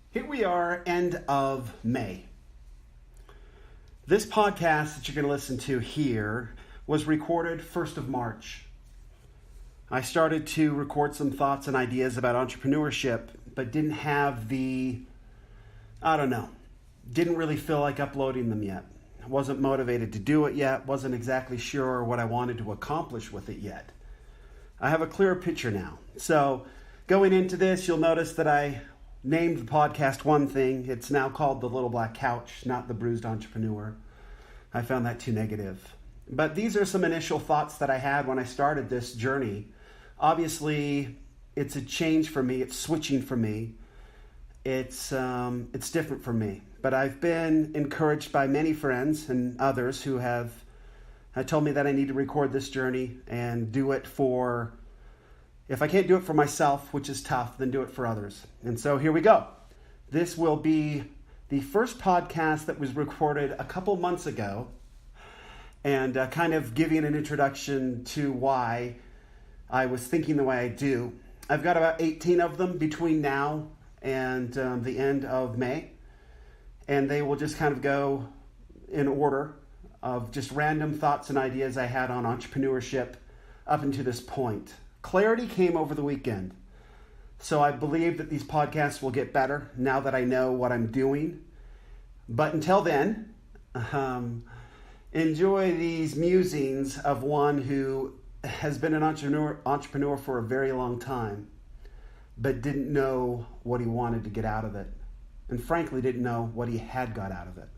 Here we are, end of May. This podcast that you're going to listen to here was recorded 1st of March. I started to record some thoughts and ideas about entrepreneurship, but didn't have didn't really feel like uploading them yet. I wasn't motivated to do it yet, wasn't exactly sure what I wanted to accomplish with it yet. I have a clearer picture now. So going into this, you'll notice that I named the podcast one thing. It's now called The Little Black Couch, not The Bruised Entrepreneur. I found that too negative. But these are some initial thoughts that I had when I started this journey. Obviously, it's a change for me. It's switching for me. It's different for me. But I've been encouraged by many friends and others who have told me that I need to record this journey and do it for, if I can't do it for myself, which is tough, then do it for others. And so here we go. This will be the first podcast that was recorded a couple months ago, and kind of giving an introduction to why I was thinking the way I do. I've got about 18 of them between now and the end of May, and they will just kind of go in order of just random thoughts and ideas I had on entrepreneurship up until this point. Clarity came over the weekend, so I believe that these podcasts will get better now that I know what I'm doing. But until then, enjoy these musings of one who has been an entrepreneur for a very long time, but didn't know what he wanted to get out of it, and frankly didn't know what he had got out of it.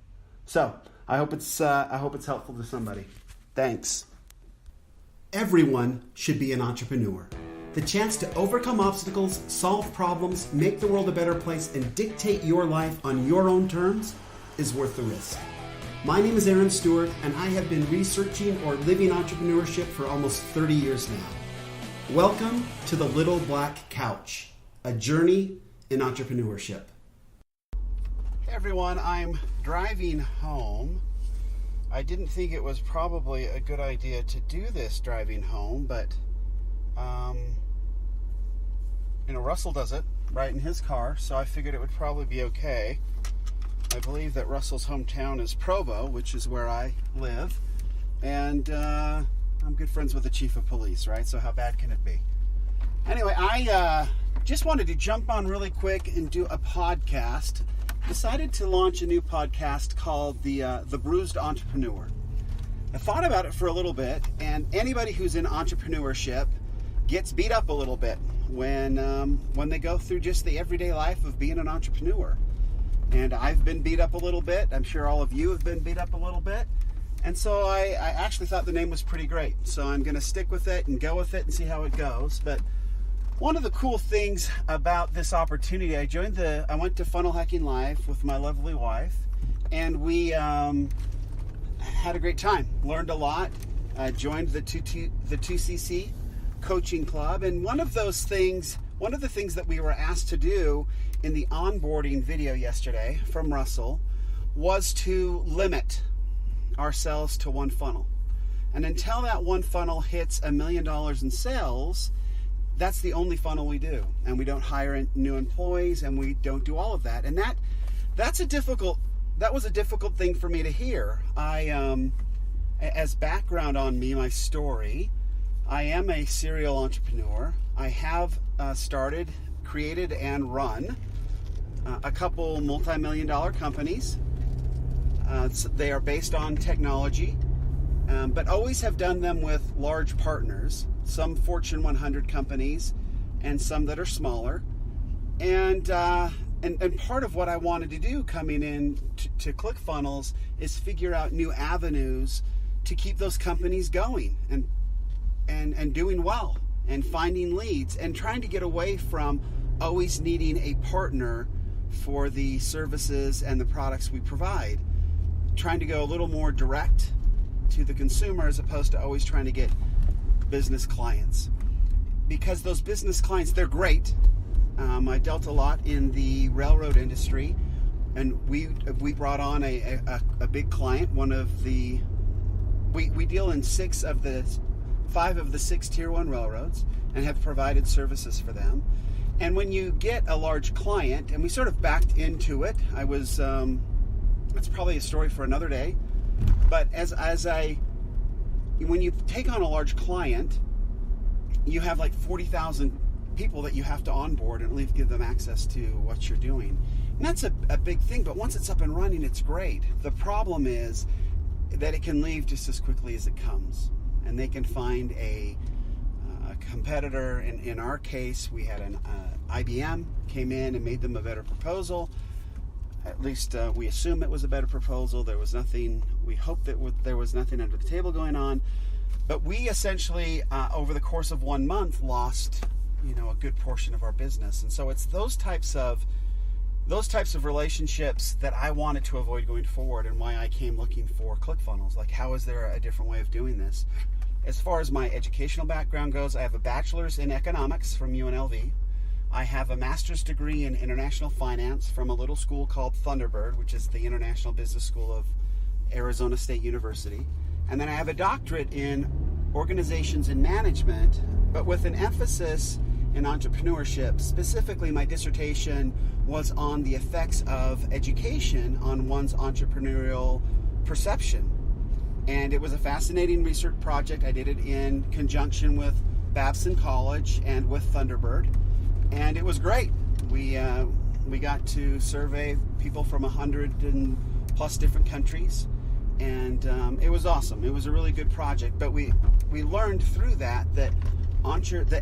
So I hope it's helpful to somebody. Thanks. Everyone should be an entrepreneur. The chance to overcome obstacles, solve problems, make the world a better place, and dictate your life on your own terms is worth the risk. My name is Aaron Stewart, and I have been researching or living entrepreneurship for almost 30 years now. Welcome to the Little Black Couch, a journey in entrepreneurship. Hey everyone, I'm driving home. I didn't think it was probably a good idea to do this driving home, but Russell does it right in his car, so I figured it would probably be okay. I believe that Russell's hometown is Provo, which is where I live, and I'm good friends with the chief of police, right? So how bad can it be? Anyway, I just wanted to jump on really quick and do a podcast. Decided to launch a new podcast called The Bruised Entrepreneur. I thought about it for a little bit, and anybody who's in entrepreneurship gets beat up a little bit when they go through just the everyday life of being an entrepreneur. And I've been beat up a little bit. I'm sure all of you have been beat up a little bit. And so I actually thought the name was pretty great. So I'm going to stick with it and go with it and see how it goes. But one of the cool things about this opportunity, I went to Funnel Hacking Live with my lovely wife, and we had a great time. Learned a lot. Joined the 2CC coaching club, and one of the things that we were asked to do in the onboarding video yesterday from Russell was to limit ourselves to one funnel. And until that one funnel hits $1 million in sales, that's the only funnel we do. And we don't hire new employees, and we don't do all of that. And that was a difficult thing for me to hear. As background on me, my story, I am a serial entrepreneur. I have started, created, and run a couple multi-million-dollar companies. They are based on technology, but always have done them with large partners, some Fortune 100 companies and some that are smaller. And part of what I wanted to do coming in to ClickFunnels is figure out new avenues to keep those companies going and doing well and finding leads and trying to get away from always needing a partner for the services and the products we provide. Trying to go a little more direct to the consumer as opposed to always trying to get business clients. Because those business clients, they're great. I dealt a lot in the railroad industry, and we brought on a big client. We deal in 5 of the 6 tier 1 railroads and have provided services for them. And when you get a large client, and we sort of backed into it, I was, that's probably a story for another day, but when you take on a large client, you have like 40,000 people that you have to onboard and at least give them access to what you're doing. And that's a big thing, but once it's up and running, it's great. The problem is that it can leave just as quickly as it comes, and they can find a competitor. In our case, we had an IBM came in and made them a better proposal. At least we assume it was a better proposal. There was nothing, we hoped that there was nothing under the table going on, but we essentially over the course of 1 month lost a good portion of our business. And so it's those types of relationships that I wanted to avoid going forward, and why I came looking for ClickFunnels. Like, how is there a different way of doing this? As far as my educational background goes, I have a bachelor's in economics from UNLV. I have a master's degree in international finance from a little school called Thunderbird, which is the International Business School of Arizona State University. And then I have a doctorate in organizations and management, but with an emphasis in entrepreneurship. Specifically, my dissertation was on the effects of education on one's entrepreneurial perception. And it was a fascinating research project. I did it in conjunction with Babson College and with Thunderbird, and it was great. We got to survey people from 100+ different countries, and it was awesome. It was a really good project. But we learned through that the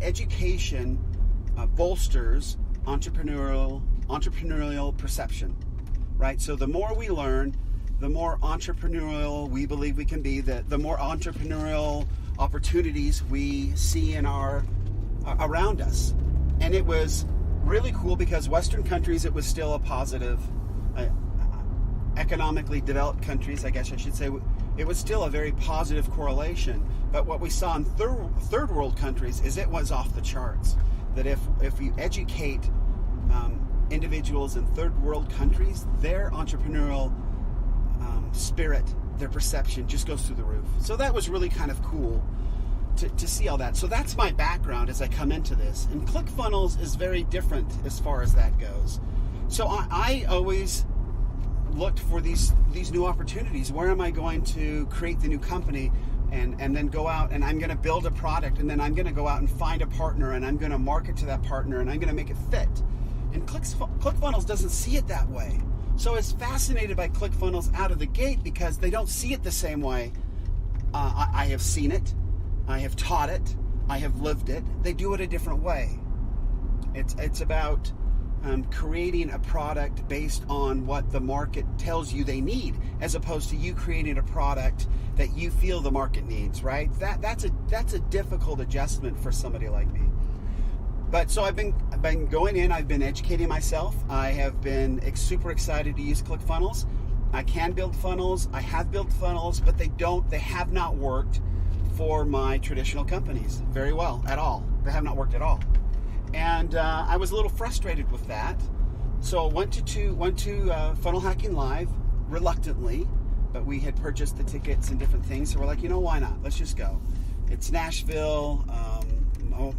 education bolsters entrepreneurial perception, right? So the more we learn, the more entrepreneurial we believe we can be, the more entrepreneurial opportunities we see in around us. And it was really cool because Western countries, it was still a positive, economically developed countries, I guess I should say, it was still a very positive correlation. But what we saw in third world countries is it was off the charts. That if you educate individuals in third world countries, their entrepreneurial spirit, their perception just goes through the roof. So that was really kind of cool to see all that. So that's my background as I come into this. And ClickFunnels is very different as far as that goes. So I always looked for these new opportunities. Where am I going to create the new company and then go out and I'm going to build a product, and then I'm going to go out and find a partner, and I'm going to market to that partner, and I'm going to make it fit. And ClickFunnels doesn't see it that way. So I was fascinated by ClickFunnels out of the gate because they don't see it the same way. I have seen it, I have taught it, I have lived it. They do it a different way. It's about creating a product based on what the market tells you they need, as opposed to you creating a product that you feel the market needs, right? That's a difficult adjustment for somebody like me. But so I've been going in, I've been educating myself. I have been super excited to use ClickFunnels. I can build funnels, I have built funnels, but they have not worked for my traditional companies very well at all. They have not worked at all. And I was a little frustrated with that. So went to Funnel Hacking Live reluctantly, but we had purchased the tickets and different things. So we're like, why not? Let's just go. It's Nashville.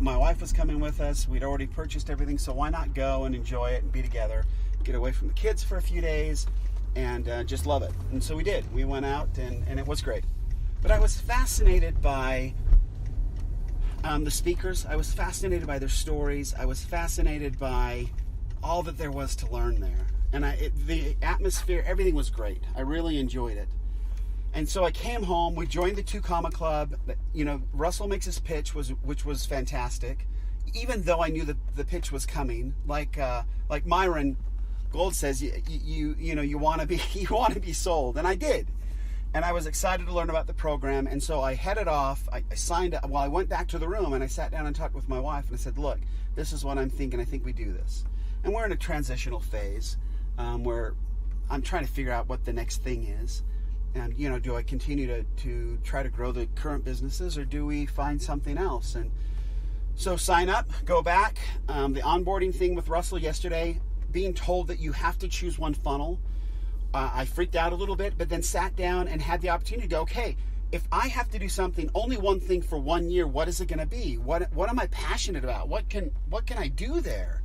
My wife was coming with us. We'd already purchased everything, so why not go and enjoy it and be together, get away from the kids for a few days, and just love it. And so we did. We went out, and it was great. But I was fascinated by the speakers. I was fascinated by their stories. I was fascinated by all that there was to learn there. And the atmosphere, everything was great. I really enjoyed it. And so I came home, we joined the 2 Comma Club. Russell makes his pitch, which was fantastic. Even though I knew that the pitch was coming, like Myron Gold says, you want to be sold, and I did. And I was excited to learn about the program, and so I headed off. I signed up. Well, I went back to the room and I sat down and talked with my wife, and I said, "Look, this is what I'm thinking. I think we do this." And we're in a transitional phase where I'm trying to figure out what the next thing is. And do I continue to try to grow the current businesses, or do we find something else? And so sign up, go back. The onboarding thing with Russell yesterday, being told that you have to choose one funnel, I freaked out a little bit, but then sat down and had the opportunity to go, okay, if I have to do something, only one thing for 1 year, what is it going to be? What am I passionate about? What can I do there?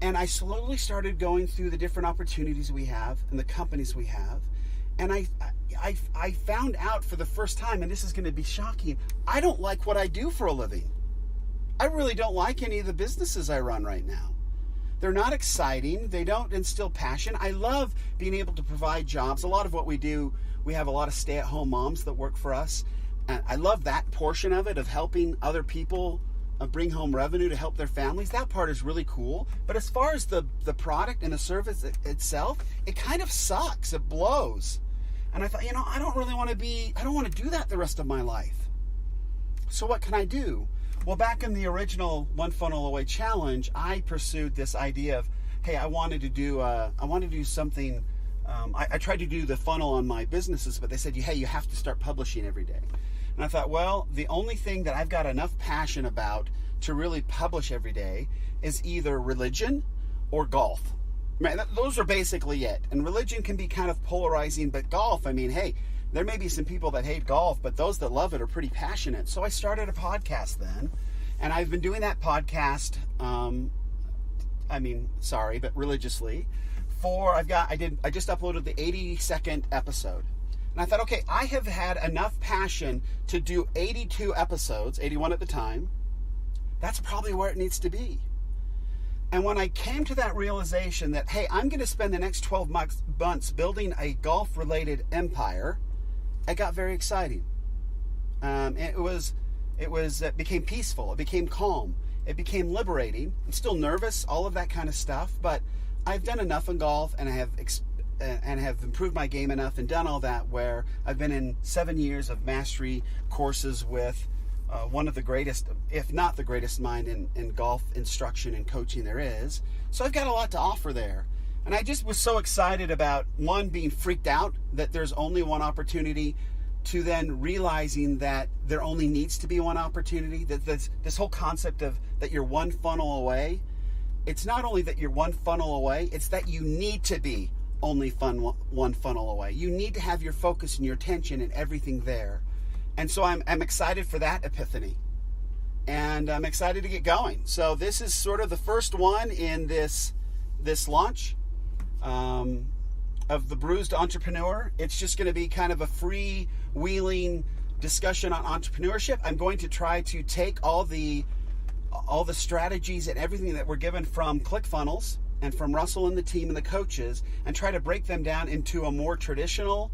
And I slowly started going through the different opportunities we have and the companies we have. And I found out for the first time, and this is going to be shocking, I don't like what I do for a living. I really don't like any of the businesses I run right now. They're not exciting. They don't instill passion. I love being able to provide jobs. A lot of what we do, we have a lot of stay-at-home moms that work for us. And I love that portion of it, of helping other people bring home revenue to help their families. That part is really cool. But as far as the product and the service itself, it kind of sucks. It blows. And I thought, I don't want to do that the rest of my life. So what can I do? Well, back in the original One Funnel Away challenge, I pursued this idea of, hey, I wanted to do something. I tried to do the funnel on my businesses, but they said, hey, you have to start publishing every day. And I thought, well, the only thing that I've got enough passion about to really publish every day is either religion or golf. Those are basically it. And religion can be kind of polarizing, but golf, hey, there may be some people that hate golf, but those that love it are pretty passionate. So I started a podcast then, and I've been doing that podcast, but religiously. I just uploaded the 82nd episode. And I thought, okay, I have had enough passion to do 82 episodes, 81 at the time. That's probably where it needs to be. And when I came to that realization that, hey, I'm going to spend the next 12 months building a golf-related empire, it got very exciting. It became peaceful. It became calm. It became liberating. I'm still nervous, all of that kind of stuff, but I've done enough in golf, and I have improved my game enough and done all that, where I've been in 7 years of mastery courses with one of the greatest, if not the greatest mind in golf instruction and coaching there is. So I've got a lot to offer there. And I just was so excited about, one, being freaked out that there's only one opportunity, to then realizing that there only needs to be one opportunity, that this whole concept of that you're one funnel away. It's not only that you're one funnel away, it's that you need to be only one funnel away. You need to have your focus and your attention and everything there. And so I'm excited for that epiphany. And I'm excited to get going. So this is sort of the first one in this launch of the Bruised Entrepreneur. It's just going to be kind of a free-wheeling discussion on entrepreneurship. I'm going to try to take all the strategies and everything that we're given from ClickFunnels and from Russell and the team and the coaches, and try to break them down into a more traditional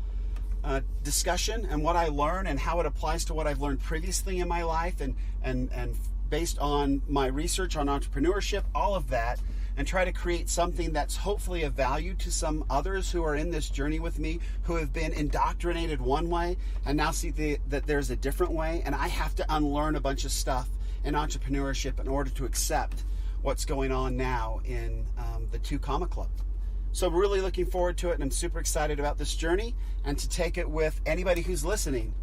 discussion, and what I learn and how it applies to what I've learned previously in my life, and based on my research on entrepreneurship, all of that, and try to create something that's hopefully of value to some others who are in this journey with me, who have been indoctrinated one way and now see that there's a different way, and I have to unlearn a bunch of stuff in entrepreneurship in order to accept what's going on now in the 2 Comma Club. So really looking forward to it, and I'm super excited about this journey and to take it with anybody who's listening.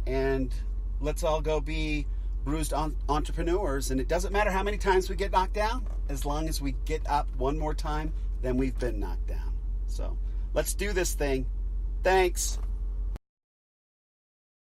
And let's all go be bruised entrepreneurs. And it doesn't matter how many times we get knocked down, as long as we get up one more time than we've been knocked down. So let's do this thing. Thanks.